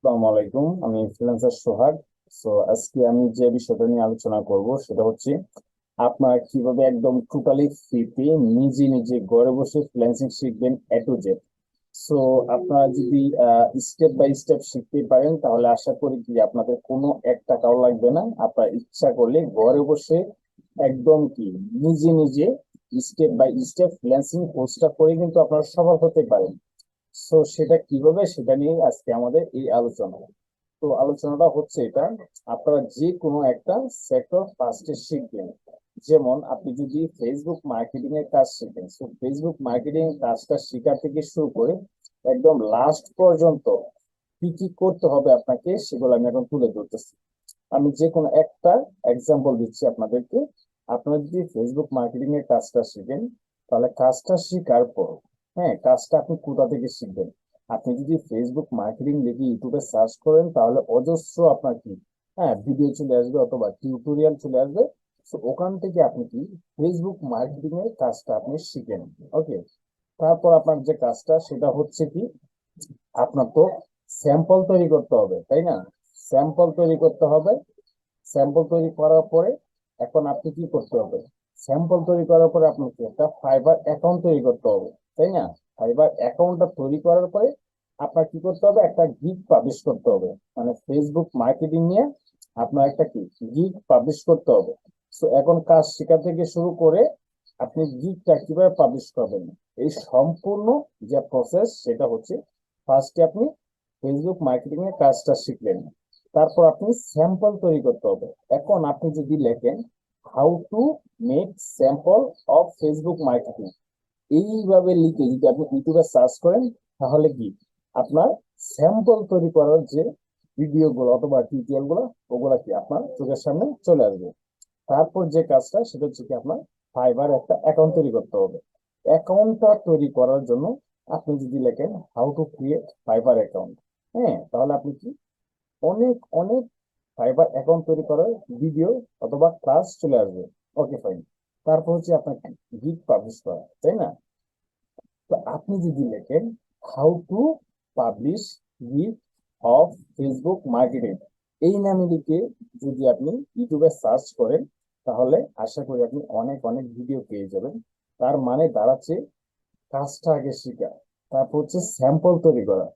আসসালামু আলাইকুম, আমি ফ্রিল্যান্সার সোহাগ। আজকে আমি যে বিষয়টা নিয়ে আলোচনা করব সেটা হচ্ছে আপনারা কিভাবে একদম টোটালি ফ্রিতে নিজে নিজে ঘরে বসে ফ্রিল্যান্সিং শিখবেন A to Z। সো আপনারা যদি স্টেপ বাই স্টেপ শিখতে পারেন তাহলে আশা করি কি আপনাদের কোনো এক টাকাও লাগবে না। আপনার ইচ্ছা করলে ঘরে বসে একদম কি নিজে নিজে স্টেপ বাই স্টেপ ফ্রিল্যান্সিং কোর্সটা করে কিন্তু আপনারা সফল হতে পারেন। সেটা কিভাবে সেটা নিয়ে আজকে আমাদের এই আলোচনা। আলোচনাটা হচ্ছে এটা, আপনারা যে কোনো একটা সেক্টর ফার্স্টে শিখবেন। যেমন আপনি যদি ফেসবুক মার্কেটিং এর কাজ শিখেন, ফেসবুক মার্কেটিং এর কাজটা শেখা থেকে শুরু করে একদম লাস্ট পর্যন্ত কি কি করতে হবে আপনাকে সেগুলো আমি এখন তুলে ধরতেছি। আমি যে কোনো একটা এক্সাম্পল দিচ্ছি আপনাদেরকে। আপনারা যদি ফেসবুক মার্কেটিং এর কাজটা শিখেন তাহলে কাজটা শেখার পর, হ্যাঁ, কাজটা আপনি কোথা থেকে শিখবেন? আপনি যদি ফেসবুক মার্কেটিং লিখে ইউটিউবে সার্চ করেন তাহলে অজস্র আপনার কি, হ্যাঁ, ভিডিও চলে আসবে অথবা টিউটোরিয়াল চলে আসবে। ওখান থেকে আপনি কি ফেসবুক মার্কেটিং এর কাজটা আপনি শিখেন। ওকে, তারপর আপনার যে কাজটা সেটা হচ্ছে কি, আপনার তো স্যাম্পল তৈরি করতে হবে, তাই না? স্যাম্পল তৈরি করতে হবে। স্যাম্পল তৈরি করার পরে এখন আপনি কি করতে হবে? স্যাম্পল তৈরি করার পরে আপনাকে একটা ফাইবার অ্যাকাউন্ট তৈরি করতে হবে, তাই না? ফাইবার অ্যাকাউন্টটা তৈরি করার পরে আপনার কি করতে হবে? একটা গিগ পাবলিশ করতে হবে। মানে ফেসবুক মার্কেটিং নিয়ে আপনার একটা কি গিগ পাবলিশ করতে হবে। এখন কাজ শেখা থেকে শুরু করে আপনি গিগটা কিভাবে পাবলিশ করবেন, এই সম্পূর্ণ যে প্রসেস সেটা হচ্ছে ফার্স্টে আপনি ফেসবুক মার্কেটিং এর কাজটা শিখলেন। তারপর আপনি স্যাম্পল তৈরি করতে হবে। এখন আপনি যদি লেখেন how to make sample of Facebook marketing, এইভাবে লিখে যদি আপনি ইউটিউবে সার্চ করেন তাহলে কি আপনার স্যাম্পল তৈরি করার যে ভিডিও গুলো অথবা টিউটোরিয়াল গুলো ওগুলা কি আপনার চোখের সামনে চলে আসবে। তারপর যে কাজটা সেটা হচ্ছে কি আপনার ফাইবার একটা অ্যাকাউন্ট তৈরি করতে হবে। অ্যাকাউন্টটা তৈরি করার জন্য আপনি যদি লেখেন how to create fibre account, হ্যাঁ, তাহলে আপনি কি অনেক অনেক ফাইবার অ্যাকাউন্ট তৈরি করার ভিডিও অথবা ক্লাস চলে আসবে। ওকে, ফাইন। তারপর হচ্ছে আপনাকে গিগ পাবলিশ করা, তাই না? তো আপনি যদি লেখেন how to publish gig of Facebook marketing, এই নামে লিখে যদি আপনি ইউটিউবে সার্চ করেন তাহলে আশা করি আপনি অনেক অনেক ভিডিও পেয়ে যাবেন। তার মানে দাঁড়াচ্ছে কাজটা আগে শেখা, তারপর হচ্ছে স্যাম্পল তৈরি করা।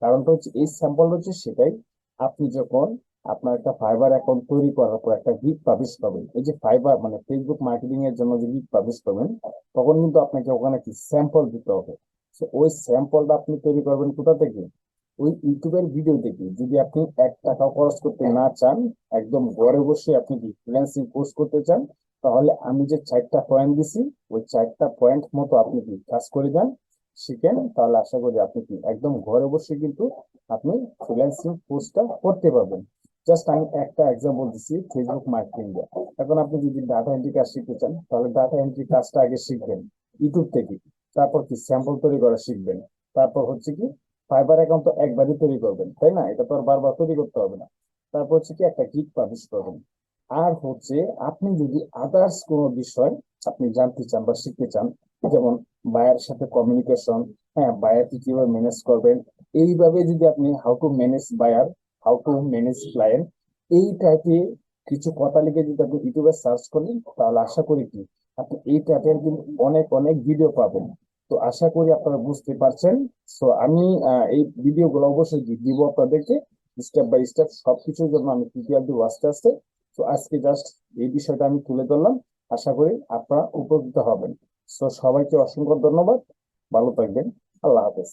কারণটা হচ্ছে এই স্যাম্পল হচ্ছে সেটাই আপনি যখন আপনার একটা ফাইবার অ্যাকাউন্ট তৈরি করার পর একটা গিগ পাবলিশ করবেন, এই যে ফাইবার মানে ফেসবুক মার্কেটিং এর জন্য যে গিগ পাবলিশ করবেন তখন কিন্তু আপনাকে ওখানে কি স্যাম্পল দিতে হবে। ওই স্যাম্পলটা আপনি তৈরি করবেন কোথা থেকে? ওই ইউটিউবের ভিডিও থেকে। যদি আপনি 1 টাকাও খরচ করতে না চান, একদম ঘরে বসে আপনি কি ফ্রিল্যান্সিং কোর্স করতে চান, তাহলে আমি যে 4টা পয়েন্ট দিছি ওই 4টা পয়েন্ট মতো আপনি কি কাজ করে যান, শিখেন, তাহলে আশা করি আপনি কি একদম ঘরে বসে কিন্তু আপনি ফ্রিল্যান্সিং কোর্সটা করতে পারবেন। জাস্ট আমি একটা এক্সাম্পল দিচ্ছি ফেসবুক মার্কেটিং দিয়ে। এখন আপনি যদি ডাটা এন্ট্রি কাজ শিখতে চান তাহলে ডাটা এন্ট্রি কাজটা আগে শিখবেন ইউটিউব থেকে। তারপর কি স্যাম্পল তৈরি করা শিখবেন। তারপর হচ্ছে কি ফাইবার অ্যাকাউন্ট তো একবারই তৈরি করবেন, তাই না? এটা তো আর বারবার তৈরি করতে হবে না। তারপর হচ্ছে কি একটা গিগ পাবলিশ করবেন। আর হচ্ছে আপনি যদি আদার্স কোনো বিষয় আপনি জানতে চান বা শিখতে চান, যেমন বায়ার সাথে কমিউনিকেশন, হ্যাঁ, বায়ারকে কিভাবে ম্যানেজ করবেন, এইভাবে যদি আপনি how to manage buyer, how to manage client, এই টাইপে কিছু কথা লিখে যদি আপনি ইউটিউবে সার্চ করেন তাহলে আশা করি কি আপনি এই টাইপের কিন্তু অনেক অনেক ভিডিও পাবেন। তো আশা করি আপনারা বুঝতে পারছেন। আমি এই ভিডিও গুলো অবশ্যই দিব আপনাদেরকে স্টেপ বাই স্টেপ সবকিছুর জন্য আমি টিউটোরিয়াল দিব আস্তে আস্তে। আজকে জাস্ট এই বিষয়টা আমি তুলে ধরলাম। আশা করি আপনারা উপকৃত হবেন। সবাইকে অসংখ্য ধন্যবাদ। ভালো থাকবেন। আল্লাহ হাফেজ।